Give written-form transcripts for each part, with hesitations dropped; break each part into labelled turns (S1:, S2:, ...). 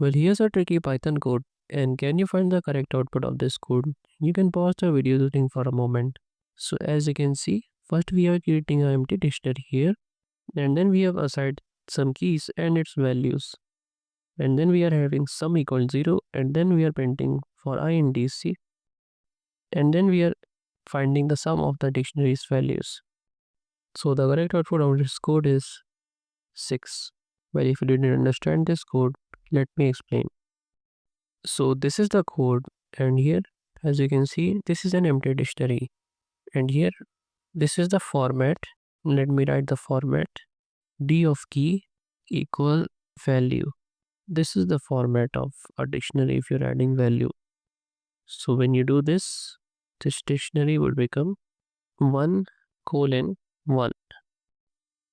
S1: Well, here's a tricky Python code. And can you find the correct output of this code? You can pause the video to think for a moment. So as you can see, first we are creating an empty dictionary here, and then we have assigned some keys and its values. And then we are having sum equal 0, and then we are printing for I and DC, and then we are finding the sum of the dictionary's values. So the correct output of this code is 6. Well, if you didn't understand this code, let me explain. So this is the code, and here, as you can see, this is an empty dictionary, and here this is the format. Let me write the format. D of key equal value. This is the format of a dictionary if you're adding value. So when you do this, this dictionary will become 1 colon 1.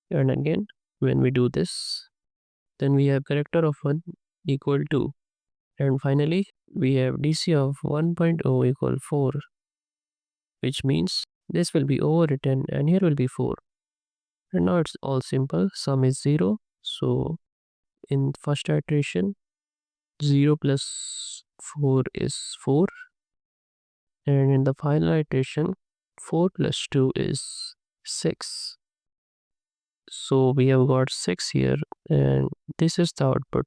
S1: And again, when we do this, then we have character of 1 equal 2. And finally, we have DC of 1.0 equal 4, which means this will be overwritten and here will be 4. And now it's all simple. Sum is 0. So in first iteration, 0 plus 4 is 4. And in the final iteration, 4 plus 2 is 6. So we have got 6 here, and this is the output.